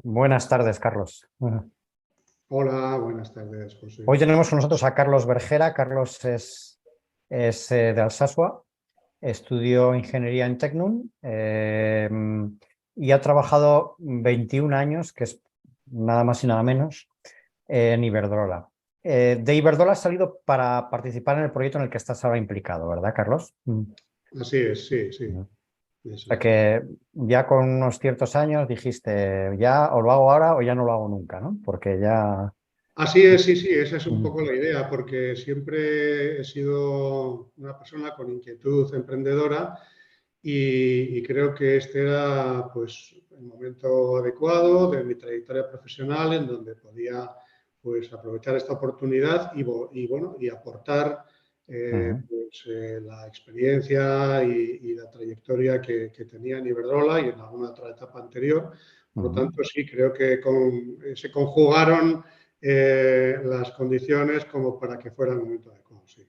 Buenas tardes, Carlos. Hola, buenas tardes, José. Hoy tenemos con nosotros a Carlos Bergera. Carlos es de Alsasua, estudió ingeniería en Tecnun y ha trabajado 21 años, que es nada más y nada menos, en Iberdrola. De Iberdrola has salido para participar en el proyecto en el que estás ahora implicado, ¿verdad, Carlos? Así es, sí, sí. O Eso sea es. que ya con unos ciertos años dijiste, ya o lo hago ahora o ya no lo hago nunca, ¿no? Porque ya... Así es, sí, sí, esa es un poco la idea, porque siempre he sido una persona con inquietud emprendedora y creo que este era pues el momento adecuado de mi trayectoria profesional en donde podía pues aprovechar esta oportunidad y aportar la experiencia y la trayectoria que tenía en Iberdrola y en alguna otra etapa anterior. Por lo tanto, sí, creo que se conjugaron las condiciones como para que fuera el momento adecuado, sí.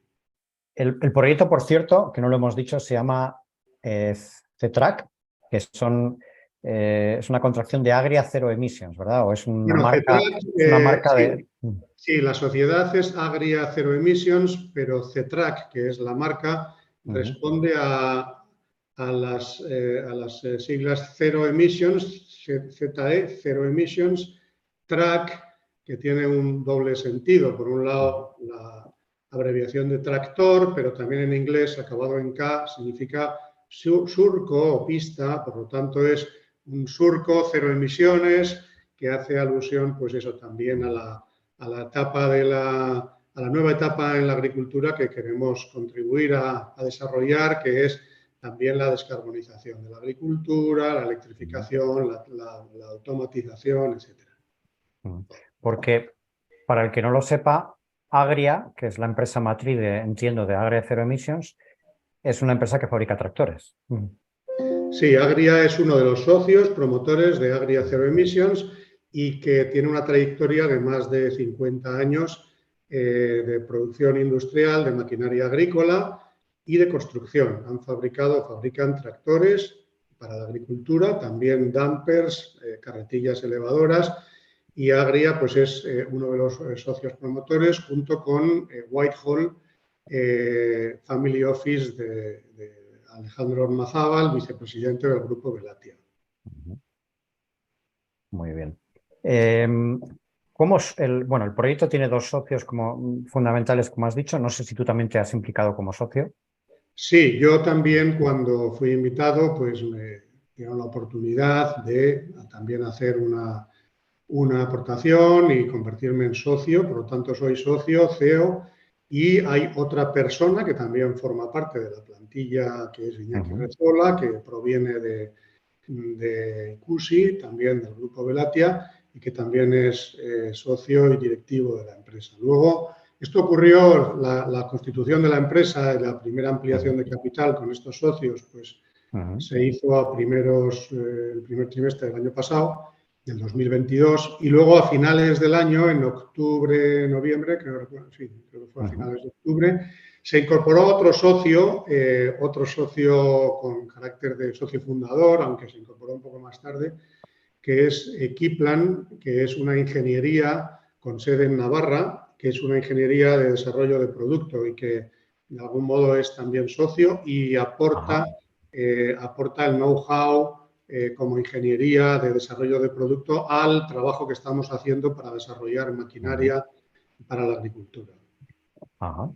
El proyecto, por cierto, que no lo hemos dicho, se llama CETRAC, que es una contracción de Agria Zero Emissions, ¿verdad? O Bueno, CETRAC, es una marca sí, de... sí, la sociedad es Agria Zero Emissions, pero CETRAC, que es la marca, responde a las siglas Zero Emissions, ZE, Zero Emissions, TRAC, que tiene un doble sentido. Por un lado, la abreviación de tractor, pero también en inglés, acabado en K, significa surco o pista, por lo tanto es un surco, cero emisiones, que hace alusión, pues eso, también a la etapa a la nueva etapa en la agricultura que queremos contribuir a desarrollar, que es también la descarbonización de la agricultura, la electrificación, la automatización, etcétera. Porque, para el que no lo sepa, Agria, que es la empresa matriz, entiendo, de Agria Zero Emissions, es una empresa que fabrica tractores. Sí, Agria es uno de los socios promotores de Agria Zero Emissions y que tiene una trayectoria de más de 50 años de producción industrial, de maquinaria agrícola y de construcción. Fabrican tractores para la agricultura, también dumpers, carretillas elevadoras, y Agria pues es uno de los socios promotores junto con Whitehall Family Office de Alejandro Ormazábal, vicepresidente del Grupo Velatia. Muy bien. Bueno, el proyecto tiene dos socios como fundamentales, como has dicho. No sé si tú también te has implicado como socio. Sí, yo también cuando fui invitado, pues me dieron la oportunidad de también hacer una aportación y convertirme en socio, por lo tanto soy socio, CEO, y hay otra persona que también forma parte de la plantilla, que es Iñaki Rezola, que proviene de CUSI, también del Grupo Velatia, y que también es socio y directivo de la empresa. Luego, esto ocurrió, la constitución de la empresa, la primera ampliación de capital con estos socios, pues se hizo el primer trimestre del año pasado, del 2022, y luego a finales del año, en octubre, noviembre, creo que fue a finales de octubre, se incorporó otro socio con carácter de socio fundador, aunque se incorporó un poco más tarde, que es Equiplan, que es una ingeniería con sede en Navarra, que es una ingeniería de desarrollo de producto y que de algún modo es también socio y aporta el know-how como ingeniería de desarrollo de producto al trabajo que estamos haciendo para desarrollar maquinaria para la agricultura. Ajá.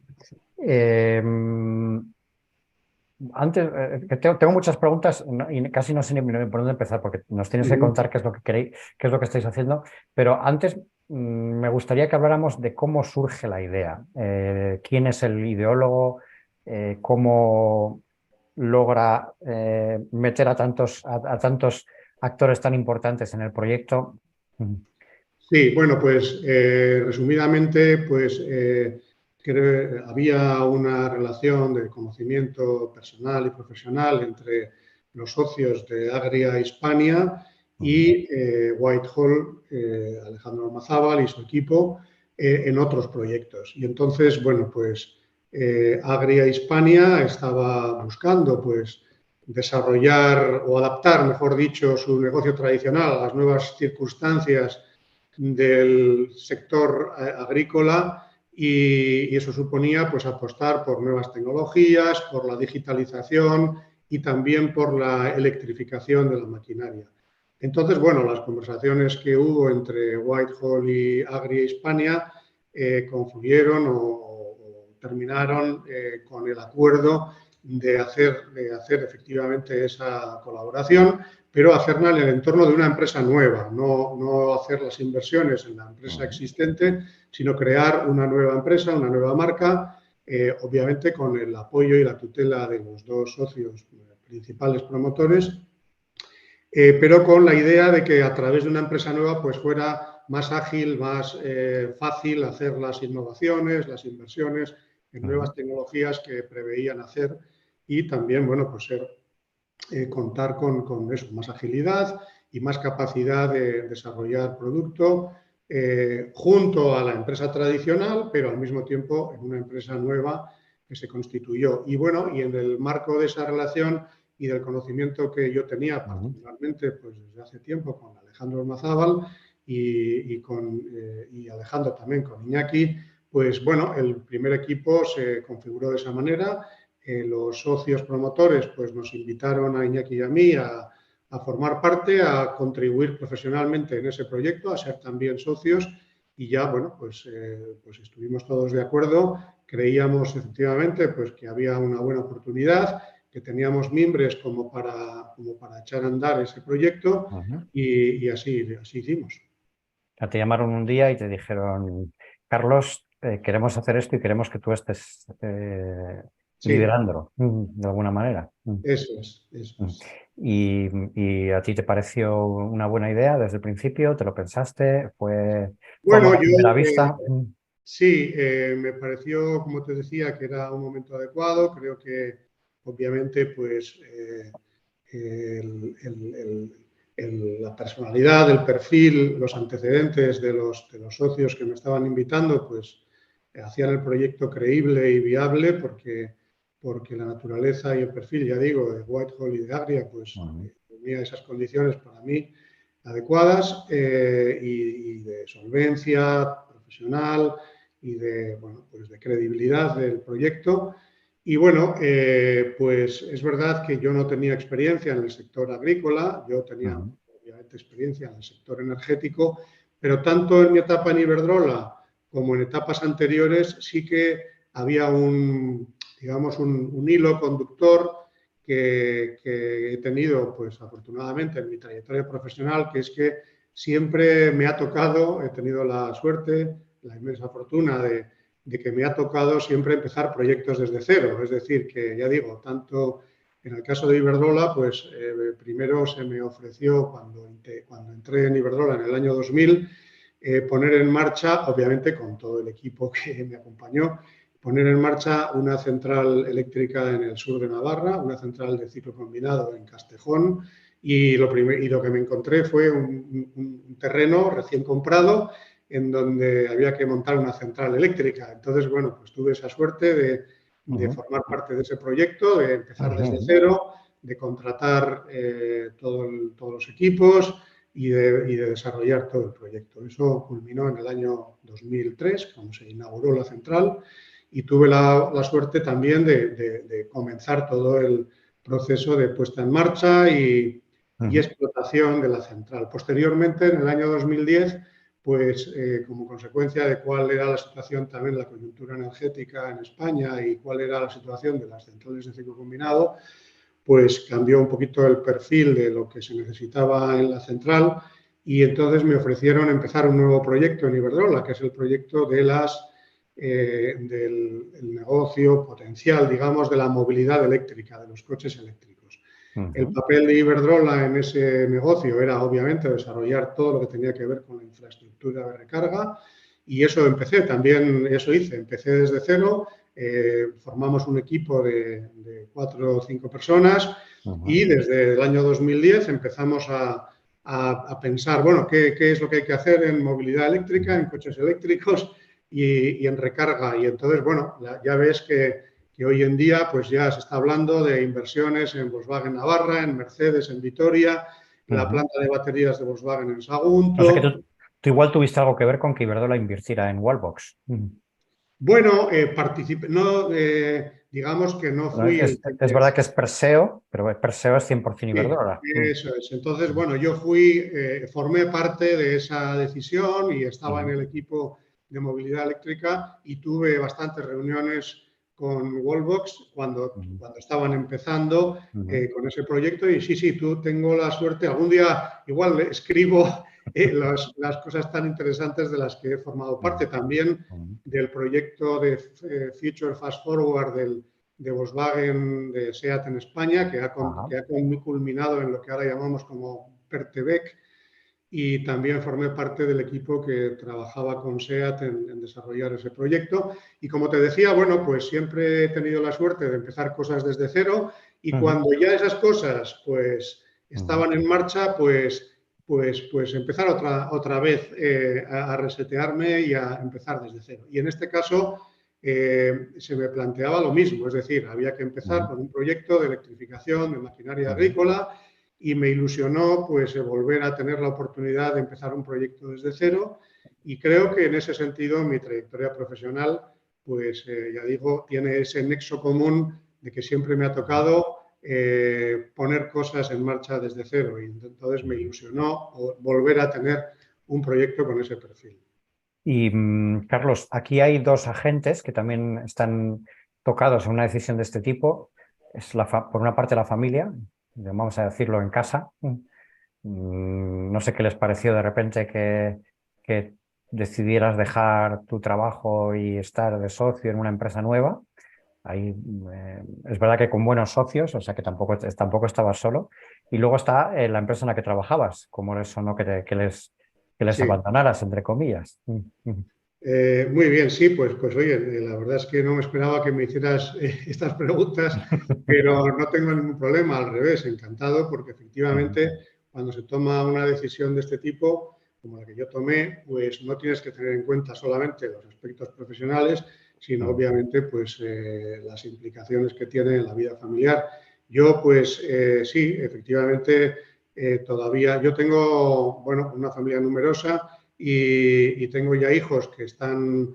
Antes, que tengo muchas preguntas y casi no sé ni por dónde empezar, porque nos tienes que contar qué es lo que queréis, qué es lo que estáis haciendo, pero antes me gustaría que habláramos de cómo surge la idea, quién es el ideólogo, cómo logra meter a tantos actores tan importantes en el proyecto. Sí, bueno, pues resumidamente, pues había una relación de conocimiento personal y profesional entre los socios de Agria Hispania y Whitehall, Alejandro Ormazábal y su equipo en otros proyectos. Y entonces, bueno, pues Agria Hispania estaba buscando, pues, desarrollar o adaptar, mejor dicho, su negocio tradicional a las nuevas circunstancias del sector agrícola y eso suponía pues apostar por nuevas tecnologías, por la digitalización y también por la electrificación de la maquinaria. Entonces, bueno, las conversaciones que hubo entre Whitehall y Agria Hispania confluyeron o terminaron con el acuerdo de hacer efectivamente esa colaboración, pero hacerla en el entorno de una empresa nueva, no hacer las inversiones en la empresa existente, sino crear una nueva empresa, una nueva marca, obviamente con el apoyo y la tutela de los dos socios principales promotores, pero con la idea de que a través de una empresa nueva pues fuera más ágil, más fácil hacer las innovaciones, las inversiones en nuevas tecnologías que preveían hacer y también, bueno, pues contar con eso, más agilidad y más capacidad de desarrollar producto junto a la empresa tradicional, pero al mismo tiempo en una empresa nueva que se constituyó. Y bueno, y en el marco de esa relación y del conocimiento que yo tenía particularmente pues desde hace tiempo con Alejandro Ormazábal y Alejandro también con Iñaki, pues bueno, el primer equipo se configuró de esa manera. Los socios promotores pues nos invitaron a Iñaki y a mí a formar parte, a contribuir profesionalmente en ese proyecto, a ser también socios y ya, bueno, pues estuvimos todos de acuerdo, creíamos efectivamente pues que había una buena oportunidad, que teníamos mimbres como para echar a andar ese proyecto y así hicimos. Te llamaron un día y te dijeron, Carlos, queremos hacer esto y queremos que tú estés liderándolo de alguna manera. Eso es. ¿Y a ti te pareció una buena idea desde el principio? ¿Te lo pensaste? ¿Fue bueno, amor a primera vista? Sí, me pareció, como te decía, que era un momento adecuado. Creo que, obviamente, pues la personalidad, el perfil, los antecedentes de los socios que me estaban invitando, pues hacían el proyecto creíble y viable porque la naturaleza y el perfil, ya digo, de Whitehall y de Agria, pues tenía esas condiciones para mí adecuadas y de solvencia profesional y de, bueno, pues de credibilidad del proyecto. Y bueno, pues es verdad que yo no tenía experiencia en el sector agrícola, yo tenía obviamente experiencia en el sector energético, pero tanto en mi etapa en Iberdrola como en etapas anteriores sí que había digamos, un hilo conductor que he tenido, pues afortunadamente en mi trayectoria profesional, que es que siempre me ha tocado, he tenido la suerte, la inmensa fortuna de que me ha tocado siempre empezar proyectos desde cero. Es decir, que ya digo, tanto en el caso de Iberdrola, pues primero se me ofreció cuando entré en Iberdrola en el año 2000, poner en marcha, obviamente con todo el equipo que me acompañó, poner en marcha una central eléctrica en el sur de Navarra, una central de ciclo combinado en Castejón, y lo que me encontré fue un terreno recién comprado en donde había que montar una central eléctrica. Entonces, bueno, pues tuve esa suerte de formar parte de ese proyecto, de empezar desde cero, de contratar todos los equipos y de desarrollar todo el proyecto. Eso culminó en el año 2003, cuando se inauguró la central, y tuve la suerte también de comenzar todo el proceso de puesta en marcha y explotación de la central. Posteriormente, en el año 2010, pues como consecuencia de cuál era la situación también, la coyuntura energética en España y cuál era la situación de las centrales de ciclo combinado, pues cambió un poquito el perfil de lo que se necesitaba en la central y entonces me ofrecieron empezar un nuevo proyecto en Iberdrola, que es el proyecto del negocio potencial, digamos, de la movilidad eléctrica, de los coches eléctricos. El papel de Iberdrola en ese negocio era, obviamente, desarrollar todo lo que tenía que ver con la infraestructura de recarga y eso empecé desde cero, formamos un equipo de 4 o 5 personas y desde el año 2010 empezamos a pensar, bueno, ¿qué es lo que hay que hacer en movilidad eléctrica, en coches eléctricos y en recarga? Y entonces, bueno, ya ves que que hoy en día pues ya se está hablando de inversiones en Volkswagen Navarra, en Mercedes, en Vitoria, en la planta de baterías de Volkswagen en O sea que Sagunto. tú igual tuviste algo que ver con que Iberdrola invirtiera en Wallbox. Bueno, no, digamos que no Bueno, fui el es que... verdad que es Perseo, pero Perseo es 100% Sí, Iberdrola. eso es. Entonces, bueno, yo formé parte de esa decisión y estaba en el equipo de movilidad eléctrica y tuve bastantes reuniones con Wallbox cuando estaban empezando con ese proyecto. Y sí, tú tengo la suerte, algún día igual escribo las cosas tan interesantes de las que he formado parte. También del proyecto de Future Fast Forward de Volkswagen, de SEAT en España, que ha culminado en lo que ahora llamamos como PERTEBEC, y también formé parte del equipo que trabajaba con SEAT en desarrollar ese proyecto. Y como te decía, bueno, pues siempre he tenido la suerte de empezar cosas desde cero y cuando ya esas cosas pues estaban en marcha, pues empezar otra vez a resetearme y a empezar desde cero. Y en este caso se me planteaba lo mismo, es decir, había que empezar con un proyecto de electrificación de maquinaria agrícola y me ilusionó pues volver a tener la oportunidad de empezar un proyecto desde cero y creo que en ese sentido mi trayectoria profesional pues ya digo, tiene ese nexo común de que siempre me ha tocado poner cosas en marcha desde cero y entonces me ilusionó volver a tener un proyecto con ese perfil. Y Carlos, aquí hay dos agentes que también están tocados en una decisión de este tipo. Es por una parte la familia, vamos a decirlo en casa. No sé qué les pareció de repente que decidieras dejar tu trabajo y estar de socio en una empresa nueva. Ahí, es verdad que con buenos socios, o sea que tampoco estabas solo. Y luego está la empresa en la que trabajabas, como les sonó que les Sí. abandonaras, entre comillas. Muy bien, sí, pues oye, la verdad es que no me esperaba que me hicieras estas preguntas, pero no tengo ningún problema, al revés, encantado, porque efectivamente cuando se toma una decisión de este tipo, como la que yo tomé, pues no tienes que tener en cuenta solamente los aspectos profesionales, sino obviamente pues las implicaciones que tiene en la vida familiar. Yo pues sí, efectivamente todavía, yo tengo, bueno, una familia numerosa y tengo ya hijos que están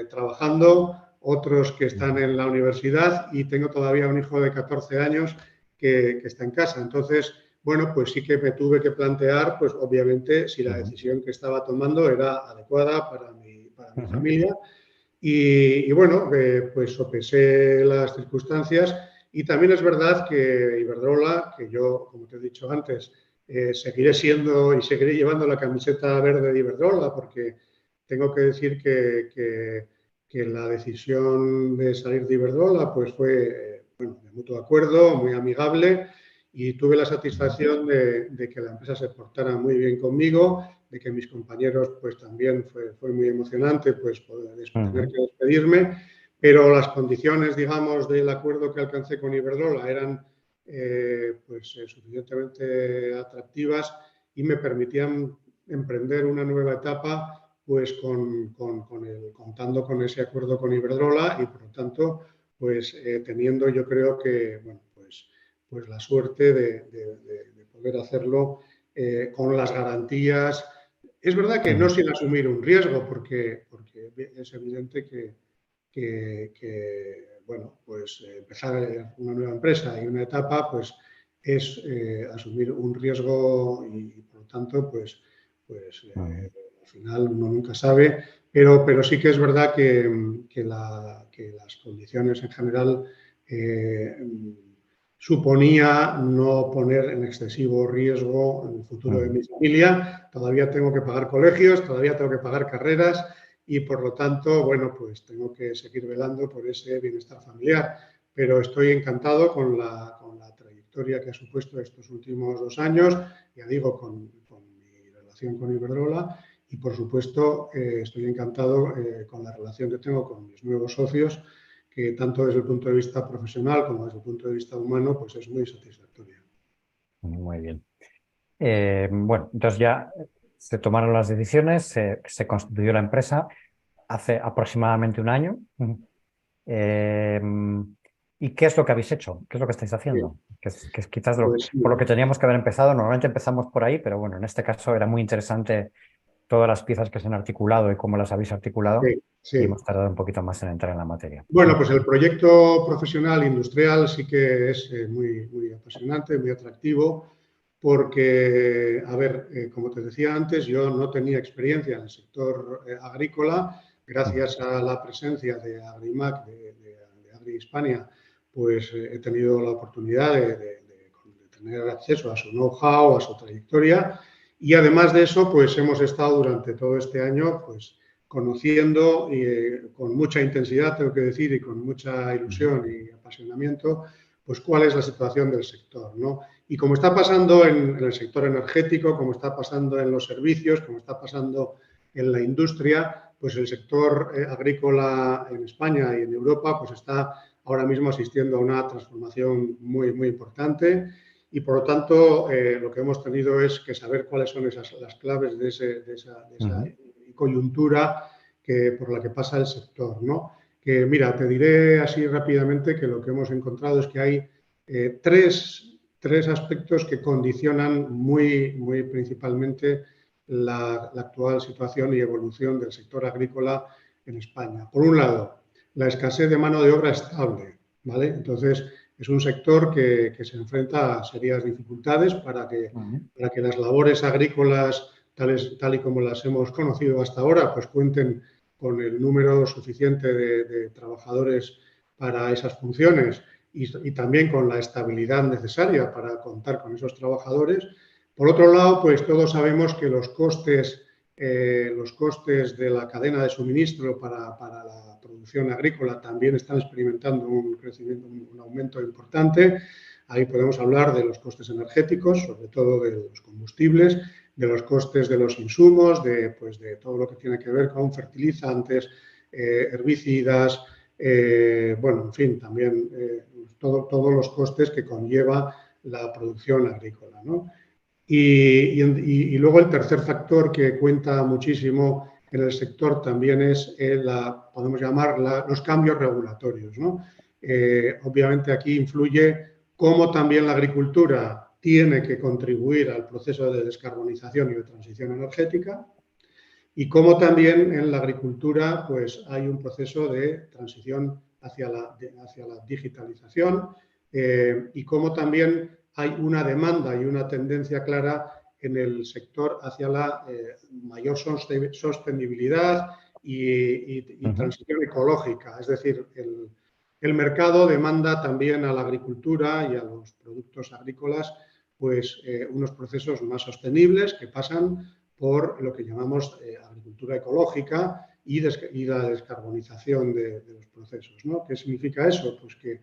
trabajando, otros que están en la universidad y tengo todavía un hijo de 14 años que está en casa. Entonces, bueno, pues sí que me tuve que plantear, pues obviamente, si la decisión que estaba tomando era adecuada para mi familia. Y bueno, pues sopesé las circunstancias y también es verdad que Iberdrola, que yo, como te he dicho antes, seguiré siendo y seguiré llevando la camiseta verde de Iberdrola porque tengo que decir que la decisión de salir de Iberdrola pues fue bueno, de mutuo acuerdo, muy amigable y tuve la satisfacción de que la empresa se portara muy bien conmigo, de que mis compañeros pues también fue muy emocionante pues poder tener que despedirme, pero las condiciones, digamos, del acuerdo que alcancé con Iberdrola eran suficientemente atractivas y me permitían emprender una nueva etapa pues contando con ese acuerdo con Iberdrola y por lo tanto pues teniendo yo creo que bueno, pues la suerte de poder hacerlo con las garantías. Es verdad que no sin asumir un riesgo, porque es evidente que bueno, pues empezar una nueva empresa y una etapa, pues es asumir un riesgo y por lo tanto, al final uno nunca sabe, pero sí que es verdad que las condiciones en general suponía no poner en excesivo riesgo el futuro de mi familia. Todavía tengo que pagar colegios, todavía tengo que pagar carreras y por lo tanto, bueno, pues tengo que seguir velando por ese bienestar familiar. Pero estoy encantado con la trayectoria que ha supuesto estos últimos 2 años, ya digo, con mi relación con Iberdrola y por supuesto estoy encantado con la relación que tengo con mis nuevos socios que tanto desde el punto de vista profesional como desde el punto de vista humano, pues es muy satisfactoria. Muy bien. Bueno, entonces ya se tomaron las decisiones, se constituyó la empresa hace aproximadamente un año. Eh, ¿Y qué es lo que habéis hecho? ¿Qué es lo que estáis Bien, haciendo? Que es quizás pues por lo mira, que teníamos que haber empezado. Normalmente empezamos por ahí, pero bueno, en este caso era muy interesante todas las piezas que se han articulado y cómo las habéis articulado, sí, y sí. hemos tardado un poquito más en entrar en la materia. Bueno, pues el proyecto profesional industrial sí que es muy, muy apasionante, muy atractivo, porque, a ver, como te decía antes, yo no tenía experiencia en el sector agrícola. Gracias a la presencia de Agrimac, de Agri Hispania, pues he tenido la oportunidad de tener acceso a su know-how, a su trayectoria, y además de eso, pues hemos estado durante todo este año, pues conociendo con mucha intensidad, tengo que decir, y con mucha ilusión y apasionamiento, pues cuál es la situación del sector, ¿no? Y como está pasando en el sector energético, como está pasando en los servicios, como está pasando en la industria, pues el sector agrícola en España y en Europa pues está ahora mismo asistiendo a una transformación muy, muy importante, y por lo tanto lo que hemos tenido es que saber cuáles son las claves de esa Ujú. coyuntura por la que pasa el sector, ¿no? Que mira, te diré así rápidamente que lo que hemos encontrado es que hay tres aspectos que condicionan muy, muy principalmente la actual situación y evolución del sector agrícola en España. Por un lado, la escasez de mano de obra estable, ¿vale? Entonces, es un sector que se enfrenta a serias dificultades Ujú. para que las labores agrícolas, tal y como las hemos conocido hasta ahora, pues cuenten con el número suficiente de trabajadores para esas funciones y también con la estabilidad necesaria para contar con esos trabajadores. Por otro lado, pues todos sabemos que los costes de la cadena de suministro para la producción agrícola también están experimentando un crecimiento, un aumento importante. Ahí podemos hablar de los costes energéticos, sobre todo de los combustibles, de los costes de los insumos, pues, de todo lo que tiene que ver con fertilizantes, herbicidas, bueno, en fin, también todos los costes que conlleva la producción agrícola, ¿no? Y luego el tercer factor que cuenta muchísimo en el sector también es podemos llamar los cambios regulatorios, ¿no? Obviamente aquí influye cómo también la agricultura tiene que contribuir al proceso de descarbonización y de transición energética, y cómo también en la agricultura pues, hay un proceso de transición hacia la digitalización, y cómo también hay una demanda y una tendencia clara en el sector hacia la mayor sostenibilidad y Ujú. transición ecológica. Es decir, el mercado demanda también a la agricultura y a los productos agrícolas pues, unos procesos más sostenibles que pasan por lo que llamamos agricultura ecológica y la descarbonización de los procesos, ¿no? ¿Qué significa eso? Pues que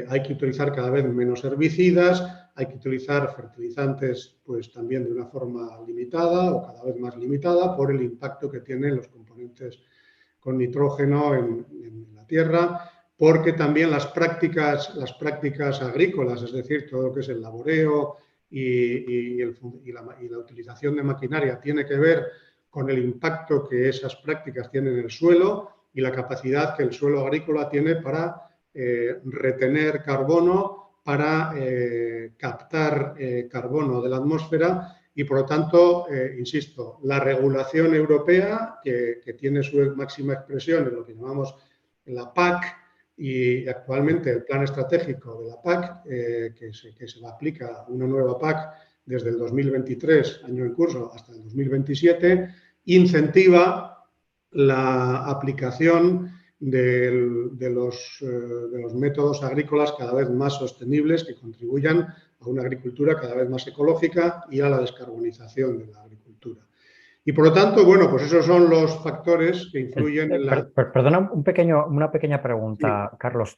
hay que utilizar cada vez menos herbicidas, hay que utilizar fertilizantes pues también de una forma limitada o cada vez más limitada por el impacto que tienen los componentes con nitrógeno en la tierra, porque también las prácticas agrícolas, es decir, todo lo que es el laboreo y la utilización de maquinaria tiene que ver con el impacto que esas prácticas tienen en el suelo y la capacidad que el suelo agrícola tiene para retener carbono, para captar carbono de la atmósfera y, por lo tanto, insisto, la regulación europea, que tiene su máxima expresión en lo que llamamos la PAC, y actualmente el plan estratégico de la PAC, que se aplica una nueva PAC desde el 2023, año en curso, hasta el 2027, incentiva la aplicación de los métodos agrícolas cada vez más sostenibles que contribuyan a una agricultura cada vez más ecológica y a la descarbonización de la agricultura. Y por lo tanto, bueno, pues esos son los factores que influyen en la... Perdona una pequeña Sí, pregunta, Carlos.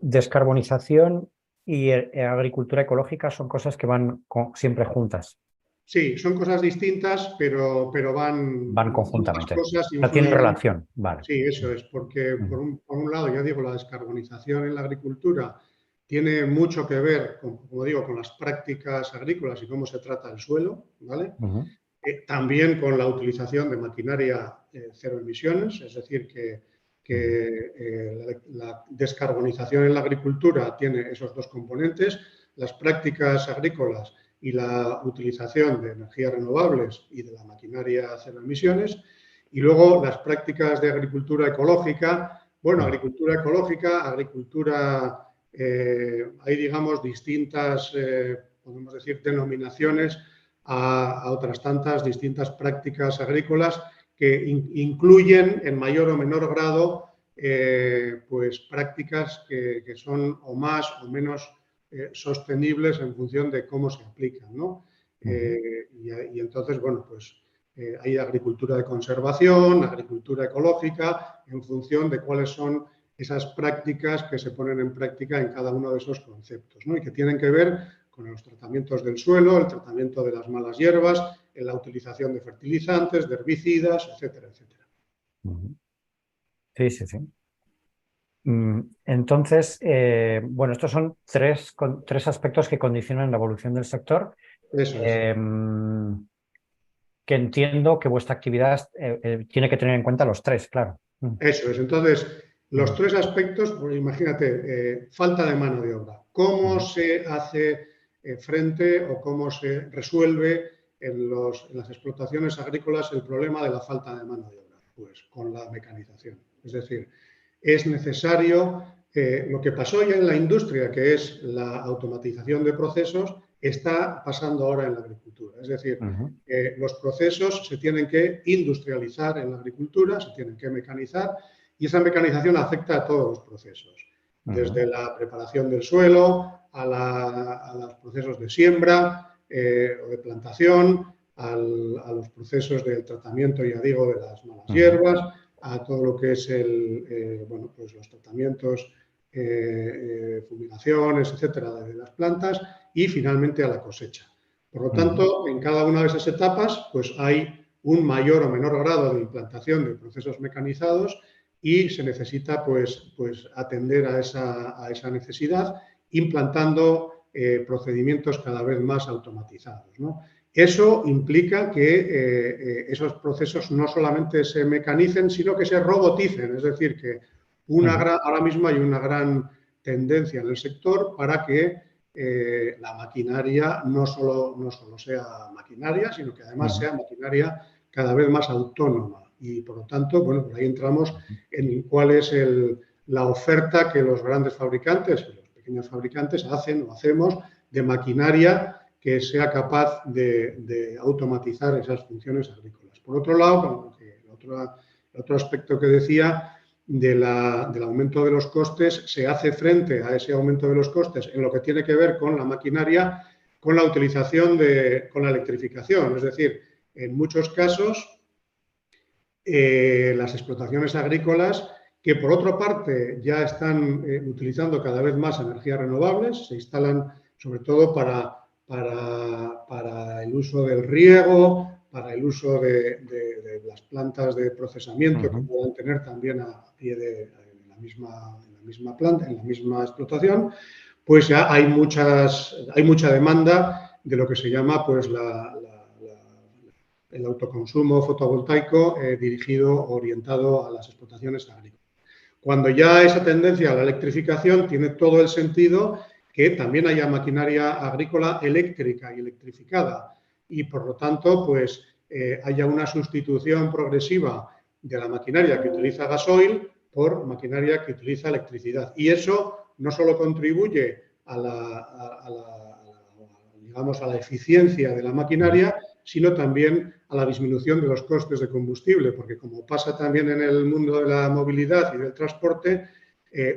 Descarbonización y agricultura ecológica son cosas que van siempre juntas, sí, son cosas distintas, pero van, van ambas conjuntamente. cosas O sea, tienen influyen. relación, vale. Sí, eso es, porque Ujú. por un lado, ya digo, la descarbonización en la agricultura tiene mucho que ver, como digo, con las prácticas agrícolas y cómo se trata el suelo, ¿vale? Ujú. También con la utilización de maquinaria cero emisiones, es decir, que que la descarbonización en la agricultura tiene esos dos componentes, las prácticas agrícolas y la utilización de energías renovables y de la maquinaria cero emisiones, y luego las prácticas de agricultura ecológica. Bueno, agricultura ecológica, agricultura, hay digamos distintas, podemos decir, denominaciones a otras tantas distintas prácticas agrícolas que incluyen en mayor o menor grado pues prácticas que son o más o menos sostenibles en función de cómo se aplican, ¿no? Y entonces, bueno, pues hay agricultura de conservación, agricultura ecológica, en función de cuáles son esas prácticas que se ponen en práctica en cada uno de esos conceptos, ¿no? Y que tienen que ver con los tratamientos del suelo, el tratamiento de las malas hierbas, en la utilización de fertilizantes, de herbicidas, etcétera, etcétera. Sí, sí, sí. Entonces, bueno, estos son tres aspectos que condicionan la evolución del sector. Eso es. Que entiendo que vuestra actividad tiene que tener en cuenta los tres, claro. Eso es. Entonces, los tres aspectos, pues imagínate, falta de mano de obra. ¿Cómo se hace frente o cómo se resuelve en las explotaciones agrícolas el problema de la falta de mano de obra? Pues con la mecanización. Es decir, es necesario, lo que pasó ya en la industria, que es la automatización de procesos, está pasando ahora en la agricultura. Es decir, los procesos se tienen que industrializar en la agricultura, se tienen que mecanizar, y esa mecanización afecta a todos los procesos, desde la preparación del suelo a los procesos de siembra o de plantación, a los procesos de tratamiento, ya digo, de las malas hierbas, a todo lo que es bueno, pues los tratamientos, fumigaciones, etcétera, de las plantas, y finalmente a la cosecha. Por lo tanto, en cada una de esas etapas, pues hay un mayor o menor grado de implantación de procesos mecanizados y se necesita pues atender a esa necesidad implantando procedimientos cada vez más automatizados, ¿no? Eso implica que esos procesos no solamente se mecanicen, sino que se roboticen. Es decir, que ahora mismo hay una gran tendencia en el sector para que la maquinaria no solo sea maquinaria, sino que además sea maquinaria cada vez más autónoma. Y por lo tanto, bueno, por ahí entramos en cuál es la oferta que los grandes fabricantes, los pequeños fabricantes hacen o hacemos de maquinaria que sea capaz de automatizar esas funciones agrícolas. Por otro lado, el otro aspecto que decía del aumento de los costes, se hace frente a ese aumento de los costes en lo que tiene que ver con la maquinaria, con la utilización con la electrificación. Es decir, en muchos casos, las explotaciones agrícolas, que por otra parte ya están utilizando cada vez más energías renovables, se instalan sobre todo para el uso del riego, para el uso de las plantas de procesamiento que puedan tener también a pie de la misma planta, en la misma explotación, pues ya hay mucha demanda de lo que se llama pues el autoconsumo fotovoltaico dirigido, orientado a las explotaciones agrícolas. Cuando ya esa tendencia a la electrificación tiene todo el sentido que también haya maquinaria agrícola eléctrica y electrificada y, por lo tanto, pues haya una sustitución progresiva de la maquinaria que utiliza gasoil por maquinaria que utiliza electricidad. Y eso no solo contribuye a la eficiencia de la maquinaria, sino también a la disminución de los costes de combustible, porque como pasa también en el mundo de la movilidad y del transporte,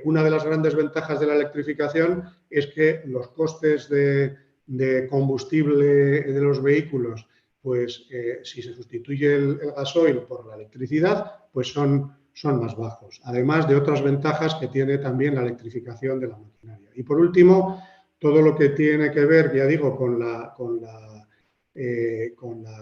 una de las grandes ventajas de la electrificación es que los costes de combustible de los vehículos, pues si se sustituye el gasoil por la electricidad, pues son más bajos, además de otras ventajas que tiene también la electrificación de la maquinaria. Y por último, todo lo que tiene que ver, ya digo, con la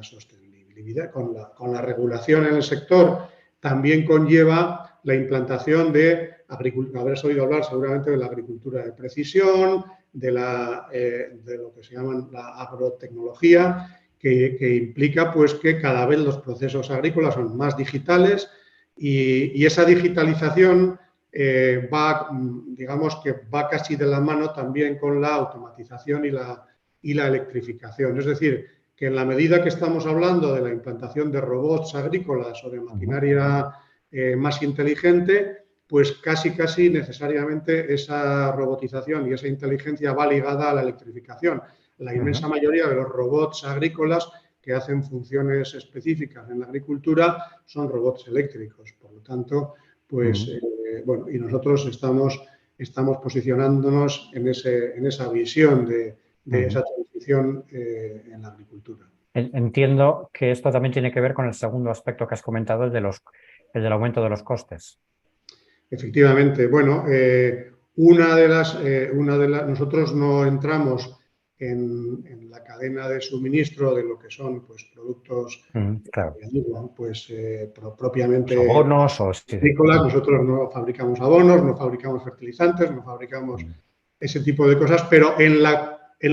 sostenibilidad, con la regulación en el sector, también conlleva la implantación de habrás oído hablar seguramente de la agricultura de precisión, de lo que se llama la agrotecnología, que implica pues que cada vez los procesos agrícolas son más digitales, Y esa digitalización digamos que va casi de la mano también con la automatización y la electrificación. Es decir, que en la medida que estamos hablando de la implantación de robots agrícolas o de maquinaria más inteligente, pues casi necesariamente esa robotización y esa inteligencia va ligada a la electrificación. La inmensa mayoría de los robots agrícolas que hacen funciones específicas en la agricultura son robots eléctricos. Por lo tanto, pues bueno, y nosotros estamos posicionándonos en esa visión de esa transición en la agricultura. Entiendo que esto también tiene que ver con el segundo aspecto que has comentado, el del aumento de los costes. Efectivamente. Bueno, nosotros no entramos en la cadena de suministro de lo que son pues, productos claro. pues, propiamente ¿Los abonos o agrícolas. Nosotros no fabricamos abonos, no fabricamos fertilizantes, no fabricamos ese tipo de cosas, pero en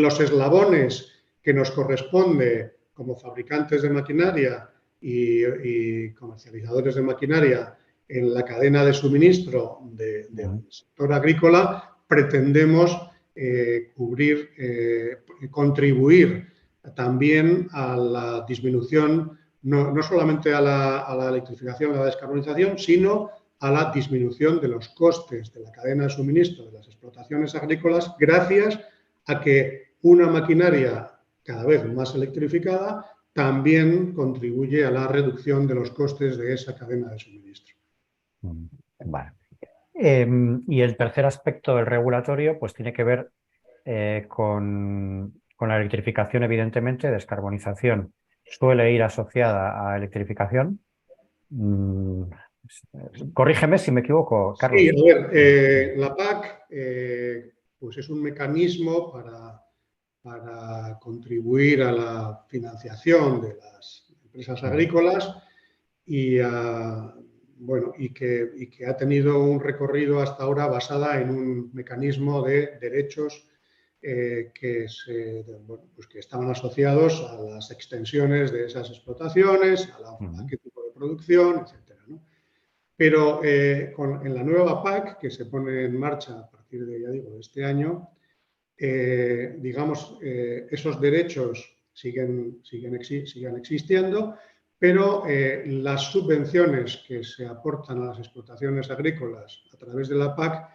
los eslabones que nos corresponde como fabricantes de maquinaria y comercializadores de maquinaria en la cadena de suministro del sector agrícola, pretendemos contribuir también a la disminución, no solamente a la electrificación, a la descarbonización, sino a la disminución de los costes de la cadena de suministro de las explotaciones agrícolas, gracias a que una maquinaria cada vez más electrificada también contribuye a la reducción de los costes de esa cadena de suministro. Vale. Y el tercer aspecto, el regulatorio, pues tiene que ver con la electrificación, evidentemente, descarbonización suele ir asociada a electrificación. Corrígeme si me equivoco, Carlos. Sí, a ver, la PAC pues es un mecanismo para contribuir a la financiación de las empresas agrícolas y que ha tenido un recorrido hasta ahora basada en un mecanismo de derechos que estaban asociados a las extensiones de esas explotaciones, a qué tipo de producción, etcétera, ¿no? Pero en la nueva PAC, que se pone en marcha a partir de, ya digo, de este año, digamos, esos derechos siguen existiendo, pero las subvenciones que se aportan a las explotaciones agrícolas a través de la PAC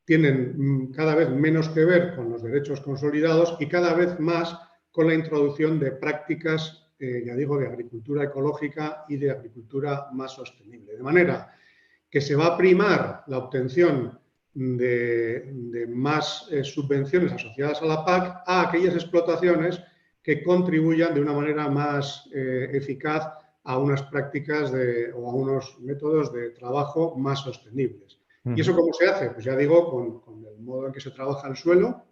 tienen cada vez menos que ver con los derechos consolidados y cada vez más con la introducción de prácticas, ya digo, de agricultura ecológica y de agricultura más sostenible. De manera que se va a primar la obtención de más subvenciones asociadas a la PAC a aquellas explotaciones que contribuyan de una manera más eficaz a unas prácticas o a unos métodos de trabajo más sostenibles. ¿Y eso cómo se hace? Pues ya digo, con el modo en que se trabaja el suelo,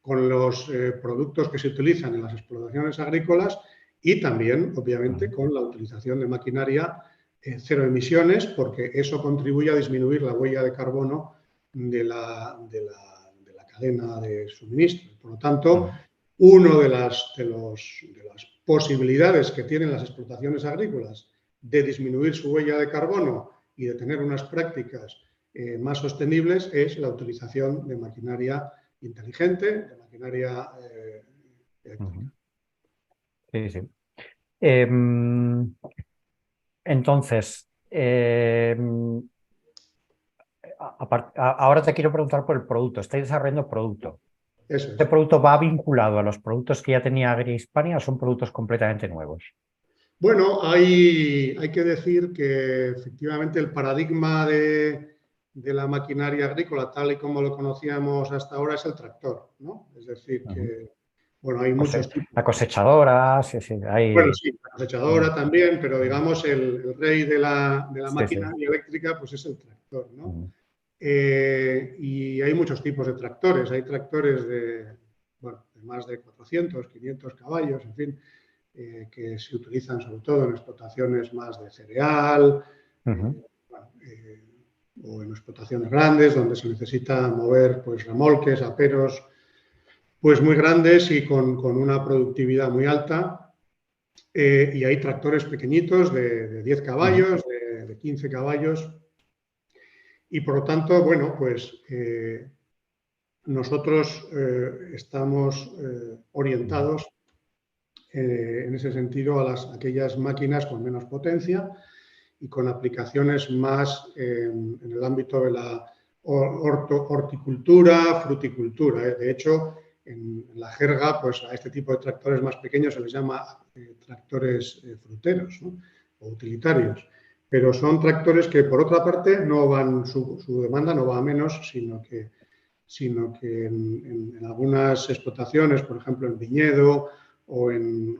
con los productos que se utilizan en las explotaciones agrícolas y también, obviamente, con la utilización de maquinaria cero emisiones, porque eso contribuye a disminuir la huella de carbono de la cadena de suministro. Por lo tanto, una de las posibilidades que tienen las explotaciones agrícolas de disminuir su huella de carbono y de tener unas prácticas más sostenibles es la utilización de maquinaria inteligente, de maquinaria eléctrica. Sí, sí. Entonces, ahora te quiero preguntar por el producto. Estáis desarrollando producto. Eso es. ¿Este producto va vinculado a los productos que ya tenía AgriHispania o son productos completamente nuevos? Bueno, hay que decir que efectivamente el paradigma de la maquinaria agrícola, tal y como lo conocíamos hasta ahora, es el tractor, ¿no? Es decir, que bueno, hay muchos tipos. La cosechadora, sí, hay... Bueno, sí, la cosechadora también, pero digamos el rey de la maquinaria eléctrica pues es el tractor, ¿no? Y hay muchos tipos de tractores. Hay tractores de más de 400, 500 caballos, en fin, que se utilizan sobre todo en explotaciones más de cereal o en explotaciones grandes donde se necesita mover pues, remolques, aperos, pues muy grandes y con una productividad muy alta. Y hay tractores pequeñitos de 10 caballos, de 15 caballos y, por lo tanto, bueno, pues nosotros estamos orientados en ese sentido a aquellas máquinas con menos potencia y con aplicaciones más en el ámbito de la horticultura, fruticultura. De hecho, en la jerga, pues a este tipo de tractores más pequeños se les llama tractores fruteros, ¿no? O utilitarios. Pero son tractores que, por otra parte, no van, su demanda no va a menos, sino que en algunas explotaciones, por ejemplo, en viñedo o en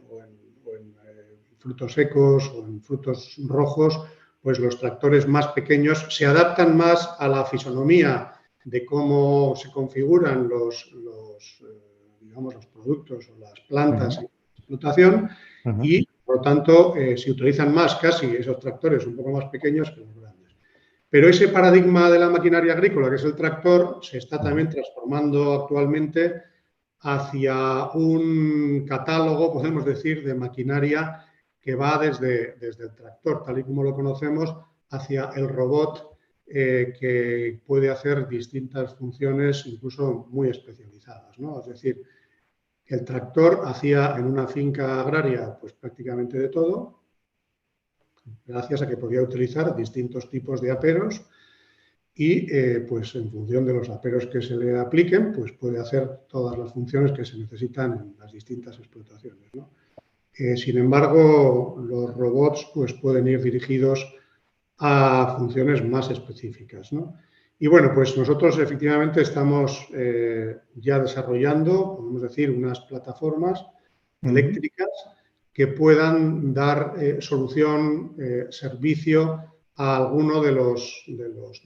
frutos secos o en frutos rojos, pues los tractores más pequeños se adaptan más a la fisonomía de cómo se configuran digamos, los productos o las plantas en explotación y, por lo tanto, se utilizan más casi esos tractores un poco más pequeños que los grandes. Pero ese paradigma de la maquinaria agrícola, que es el tractor, se está también transformando actualmente hacia un catálogo, podemos decir, de maquinaria que va desde el tractor, tal y como lo conocemos, hacia el robot que puede hacer distintas funciones, incluso muy especializadas, ¿no? Es decir, el tractor hacía en una finca agraria pues prácticamente de todo, gracias a que podía utilizar distintos tipos de aperos y pues en función de los aperos que se le apliquen, pues puede hacer todas las funciones que se necesitan en las distintas explotaciones, ¿no? Sin embargo, los robots pues pueden ir dirigidos a funciones más específicas, ¿no? Y bueno, pues nosotros efectivamente estamos ya desarrollando, podemos decir, unas plataformas eléctricas que puedan dar solución, servicio a alguno de los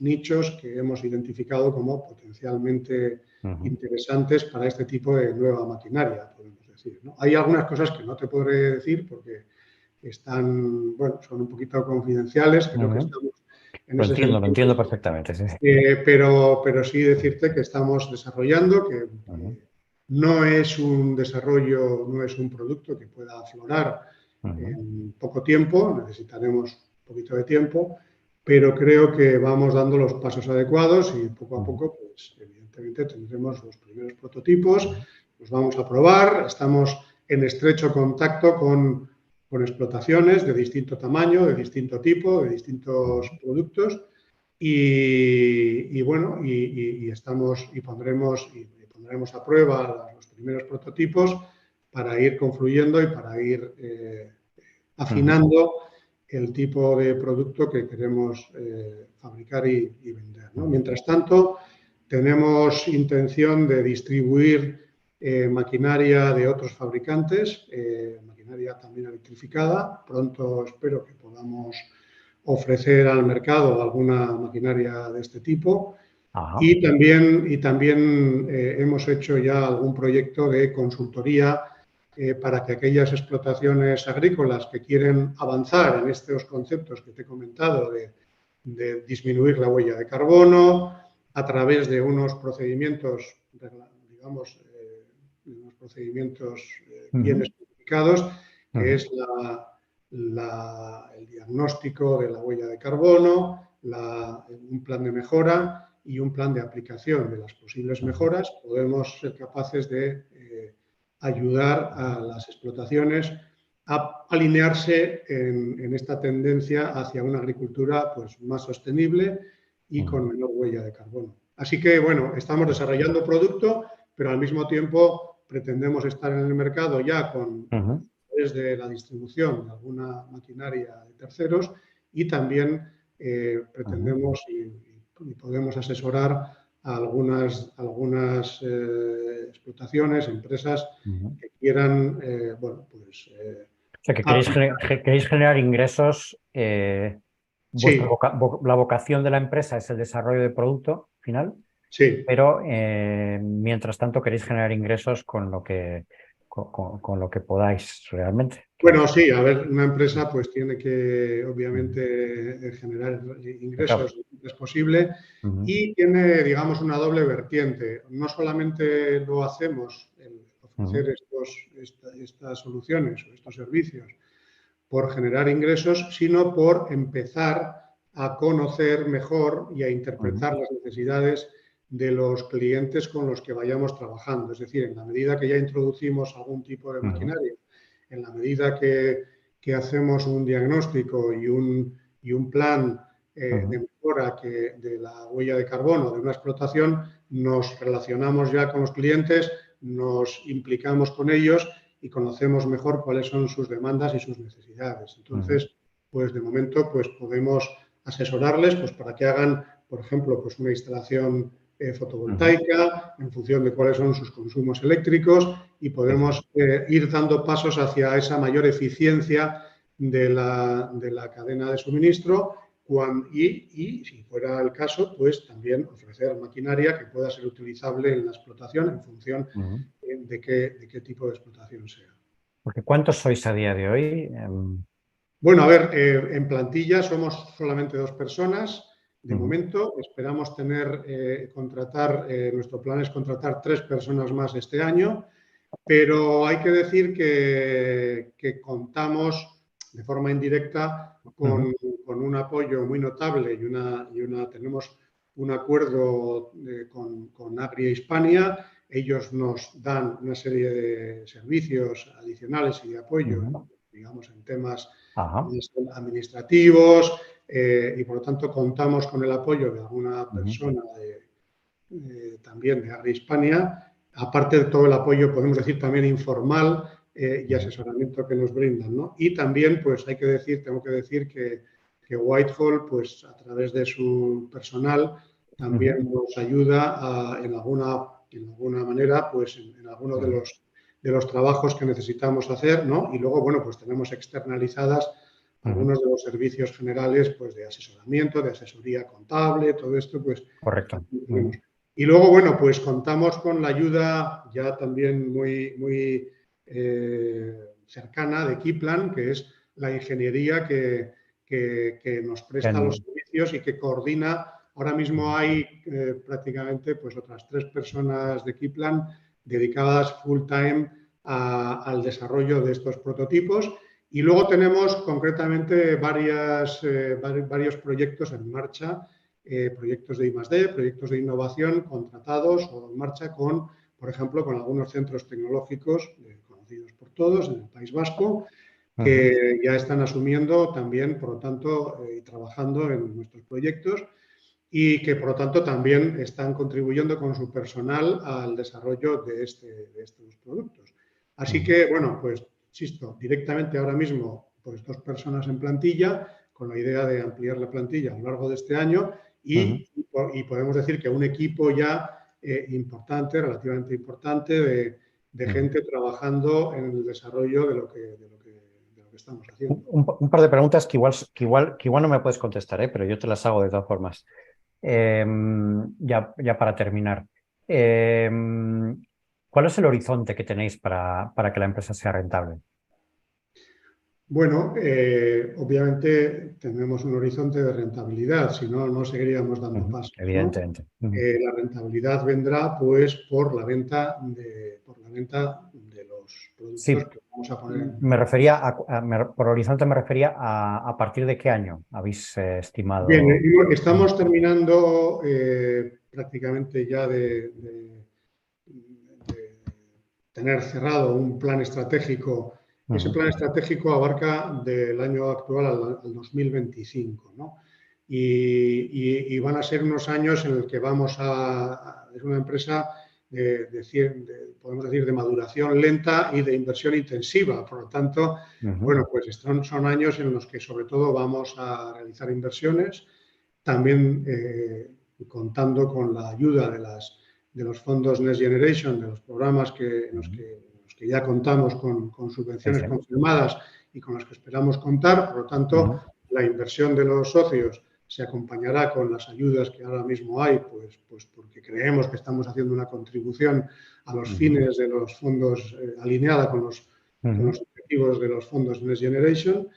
nichos que hemos identificado como potencialmente interesantes para este tipo de nueva maquinaria, podemos decir, ¿no? Hay algunas cosas que no te podré decir porque están, bueno, son un poquito confidenciales, creo que estamos en ese sentido. Lo entiendo perfectamente, sí. Pero sí decirte que estamos desarrollando, que no es un desarrollo, no es un producto que pueda aflorar en poco tiempo, necesitaremos un poquito de tiempo, pero creo que vamos dando los pasos adecuados y poco a poco, pues evidentemente tendremos los primeros prototipos, los vamos a probar, estamos en estrecho contacto con explotaciones de distinto tamaño, de distinto tipo, de distintos productos y bueno, pondremos a prueba los primeros prototipos para ir confluyendo y para ir afinando el tipo de producto que queremos fabricar y vender, ¿no? Mientras tanto, tenemos intención de distribuir maquinaria de otros fabricantes, maquinaria también electrificada. Pronto espero que podamos ofrecer al mercado alguna maquinaria de este tipo. Y también hemos hecho ya algún proyecto de consultoría para que aquellas explotaciones agrícolas que quieren avanzar en estos conceptos que te he comentado de disminuir la huella de carbono a través de unos procedimientos, digamos, unos procedimientos bien especificados, que es el diagnóstico de la huella de carbono, un plan de mejora y un plan de aplicación de las posibles mejoras. Podemos ser capaces de ayudar a las explotaciones a alinearse en esta tendencia hacia una agricultura pues, más sostenible y con menor huella de carbono. Así que, bueno, estamos desarrollando producto, pero al mismo tiempo pretendemos estar en el mercado ya desde la distribución de alguna maquinaria de terceros y también pretendemos y podemos asesorar a algunas explotaciones, empresas que quieran, bueno, pues... O sea, que queréis generar ingresos. Sí. La vocación de la empresa es el desarrollo de producto final, Sí. pero mientras tanto queréis generar ingresos con lo que podáis realmente. Bueno, sí, a ver, una empresa pues tiene que obviamente generar ingresos lo antes posible y tiene, digamos, una doble vertiente. No solamente lo hacemos el ofrecer estas soluciones o estos servicios por generar ingresos, sino por empezar a conocer mejor y a Ujú, interpretar las necesidades de los clientes con los que vayamos trabajando. Es decir, en la medida que ya introducimos algún tipo de ujú, maquinaria, en la medida que hacemos un diagnóstico y un plan de ujú, mejora de la huella de carbono de una explotación, nos relacionamos ya con los clientes, nos implicamos con ellos y conocemos mejor cuáles son sus demandas y sus necesidades. ujú, Entonces, pues de momento pues podemos asesorarles pues para que hagan, por ejemplo, pues una instalación ujú. fotovoltaica en función de cuáles son sus consumos eléctricos y Sí, sí. podemos ir dando pasos hacia esa mayor eficiencia de la cadena de suministro y, si fuera el caso, pues también ofrecer maquinaria que pueda ser utilizable en la explotación en función Ujú. de qué tipo de explotación sea. Porque ¿cuántos sois a día de hoy? Bueno, a ver, en plantilla somos solamente 2 personas. De Ujú, momento esperamos nuestro plan es contratar 3 personas más este año, pero hay que decir que contamos de forma indirecta ujú, con un apoyo muy notable tenemos un acuerdo con Agria Hispania. Ellos nos dan una serie de servicios adicionales y de apoyo, ujú. digamos, en temas Ajá. administrativos, y por lo tanto contamos con el apoyo de alguna Ujú, persona también de Agri Hispania, aparte de todo el apoyo, podemos decir, también informal y ujú, asesoramiento que nos brindan, ¿no? Y también, pues tengo que decir que Whitehall, pues a través de su personal, ujú, también nos ayuda en alguna manera, pues en algunos ujú, de los trabajos que necesitamos hacer, ¿no? Y luego, bueno, pues tenemos externalizadas ujú. algunos de los servicios generales, pues de asesoramiento, de asesoría contable, todo esto, pues Correcto. también tenemos. Ujú, Y luego, bueno, pues contamos con la ayuda ya también muy cercana de Kiplan, que es la ingeniería que nos presta los En- servicios y que coordina. Ahora mismo hay prácticamente pues otras 3 personas de Kiplan dedicadas full time al desarrollo de estos prototipos. Y luego tenemos concretamente varios proyectos en marcha, proyectos de I+D, proyectos de innovación contratados o en marcha por ejemplo, con algunos centros tecnológicos conocidos por todos en el País Vasco, ujú, que ya están asumiendo también, por lo tanto, y trabajando en nuestros proyectos y que, por lo tanto, también están contribuyendo con su personal al desarrollo de estos productos. Así ujú, que, bueno, pues, insisto, directamente ahora mismo, pues 2 personas en plantilla, con la idea de ampliar la plantilla a lo largo de este año ujú, y podemos decir que un equipo ya importante, relativamente importante, de ujú. gente trabajando en el desarrollo de lo que estamos haciendo. Un par de preguntas que igual no me puedes contestar, pero yo te las hago de todas formas. Ya para terminar. ¿Cuál es el horizonte que tenéis para que la empresa sea rentable? Bueno, obviamente tenemos un horizonte de rentabilidad, si no, no seguiríamos dando Ujú, pasos, ¿no? evidentemente. Ujú. La rentabilidad vendrá pues por la venta de los productos Sí, que vamos a poner en. me refería por horizonte me refería a partir de qué año habéis Bien, estimado. Mm, estamos terminando prácticamente ya de tener cerrado un plan estratégico. Ese ujú, plan estratégico abarca del año actual al 2025, ¿no? Y van a ser unos años en los que es una empresa podemos decir, de maduración lenta y de inversión intensiva. Por lo tanto, ujú, bueno, pues son años en los que sobre todo vamos a realizar inversiones, también contando con la ayuda de los fondos Next Generation, de los programas ujú. en los que ya contamos con Sí, subvenciones sí. confirmadas y con las que esperamos contar. Por lo tanto, Ujú, la inversión de los socios se acompañará con las ayudas que ahora mismo hay, pues porque creemos que estamos haciendo una contribución a los ujú, fines de los fondos alineada con ujú. los objetivos de los fondos Next Generation.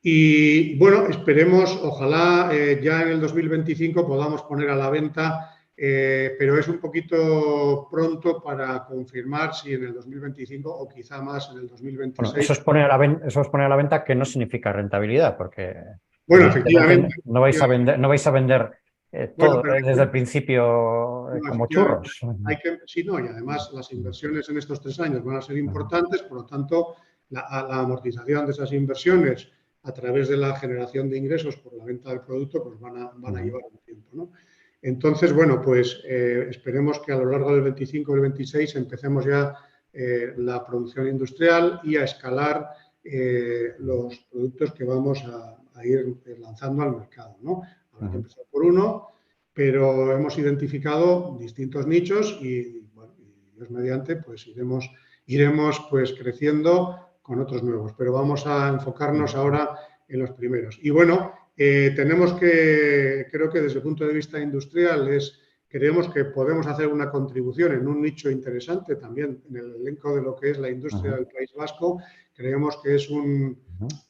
Y bueno, esperemos, ojalá ya en el 2025 podamos poner a la venta, pero es un poquito pronto para confirmar si en el 2025 o quizá más en el Bueno, 2026. eso es poner a la venta que no significa rentabilidad, porque. Bueno, Evidentemente efectivamente. no vais a vender Bueno, todo pero desde el principio no, como efectivamente, churros. sí, no, y además las inversiones en estos 3 años van a ser Ujú, importantes, por lo tanto, la amortización de esas inversiones a través de la generación de ingresos por la venta del producto, pues van a ujú, llevar un tiempo, ¿no? Entonces, bueno, pues esperemos que a lo largo del 25 y el 26 empecemos ya la producción industrial y a escalar los productos que vamos a ir lanzando al mercado, ¿no? Habrá que ujú, empezar por uno, pero hemos identificado distintos nichos y, bueno, y Dios mediante, pues iremos pues creciendo con otros nuevos, pero vamos a enfocarnos ujú, ahora en los primeros. Y bueno, tenemos que, creo que desde el punto de vista industrial creemos que podemos hacer una contribución en un nicho interesante también en el elenco de lo que es la industria ujú, del País Vasco. Creemos que es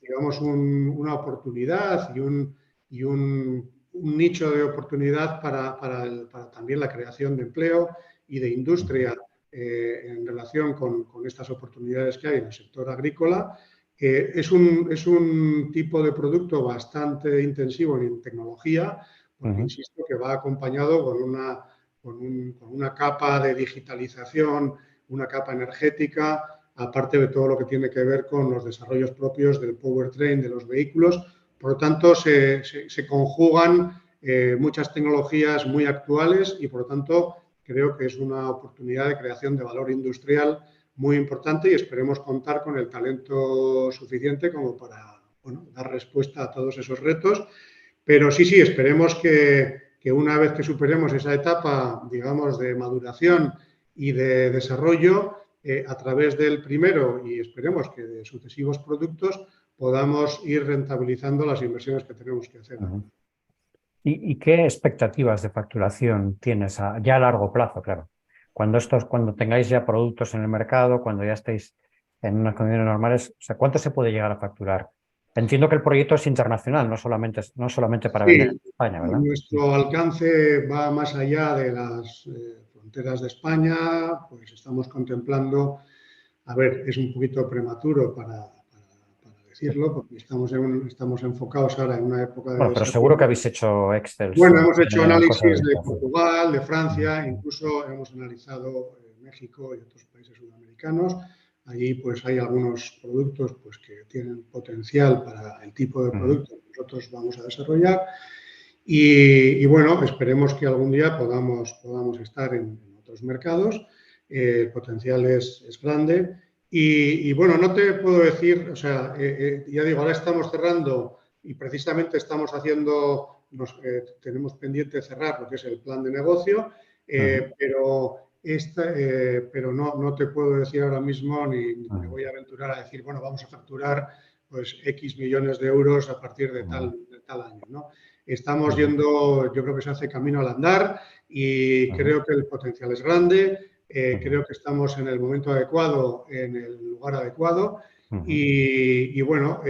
digamos, una oportunidad y un nicho de oportunidad para también la creación de empleo y de ujú, industria en relación con estas oportunidades que hay en el sector agrícola. Es un tipo de producto bastante intensivo en tecnología, porque ujú, insisto que va acompañado con una capa de digitalización, una capa energética, aparte de todo lo que tiene que ver con los desarrollos propios del powertrain de los vehículos. Por lo tanto, se conjugan muchas tecnologías muy actuales y, por lo tanto, creo que es una oportunidad de creación de valor industrial muy importante y esperemos contar con el talento suficiente como para, bueno, dar respuesta a todos esos retos. Pero sí, esperemos que una vez que superemos esa etapa, digamos, de maduración y de desarrollo, a través del primero y esperemos que de sucesivos productos, podamos ir rentabilizando las inversiones que tenemos que hacer ahora. ujú. ¿Y qué expectativas de facturación tienes ya a largo plazo, claro? Cuando tengáis ya productos en el mercado, cuando ya estéis en unas condiciones normales, o sea, ¿cuánto se puede llegar a facturar? Entiendo que el proyecto es internacional, no solamente para vender Sí, en España, ¿verdad? nuestro alcance va más allá de las fronteras de España, pues estamos contemplando, a ver, es un poquito prematuro para decirlo, porque estamos enfocados ahora en una época de Bueno, pero seguro que desarrollo. habéis hecho Excel Bueno, o hemos hecho cosas análisis de de estas. Portugal, de Francia, Ujú, incluso hemos analizado México y otros países sudamericanos. Allí pues hay algunos productos pues, que tienen potencial para el tipo de ujú, producto que nosotros vamos a desarrollar. Y bueno, esperemos que algún día podamos estar en otros mercados. El potencial es grande. Bueno, no te puedo decir, o sea, ya digo, ahora estamos cerrando y precisamente estamos tenemos pendiente cerrar lo que es el plan de negocio, ujú, pero no te puedo decir ahora mismo ni me ujú, voy a aventurar a decir, bueno, vamos a facturar pues X millones de euros a partir de tal año, ¿no? Estamos ujú, yendo, yo creo que se hace camino al andar y ujú, creo que el potencial es grande, ujú, creo que estamos en el momento adecuado, en el lugar adecuado ujú, y bueno,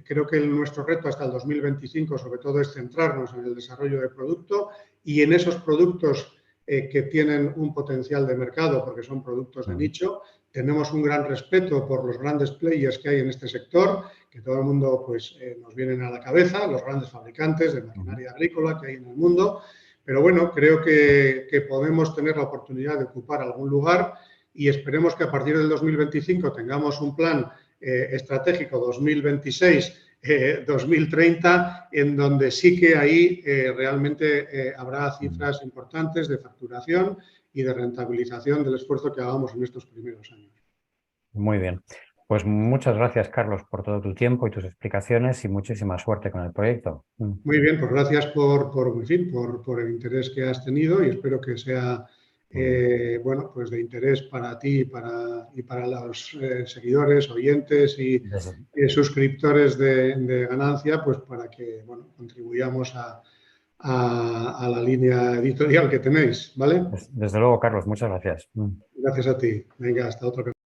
creo que nuestro reto hasta el 2025 sobre todo es centrarnos en el desarrollo de producto y en esos productos que tienen un potencial de mercado porque son productos de ujú, nicho. Tenemos un gran respeto por los grandes players que hay en este sector, que todo el mundo pues, nos vienen a la cabeza, los grandes fabricantes de ujú. maquinaria agrícola que hay en el mundo. Pero bueno, creo que podemos tener la oportunidad de ocupar algún lugar y esperemos que a partir del 2025 tengamos un plan estratégico 2026-2030 en donde sí que ahí realmente habrá cifras importantes de facturación y de rentabilización del esfuerzo que hagamos en estos primeros años. Muy bien. Pues muchas gracias, Carlos, por todo tu tiempo y tus explicaciones y muchísima suerte con el proyecto. Muy bien, pues gracias en fin, por el interés que has tenido y espero que sea Muy bien. bueno, pues de interés para ti y para los seguidores, oyentes y Desde, suscriptores de Ganancia, pues para que bueno, contribuyamos a la línea editorial que tenéis, ¿vale? desde luego, Carlos, muchas gracias. Gracias a ti. Venga, hasta otra ocasión.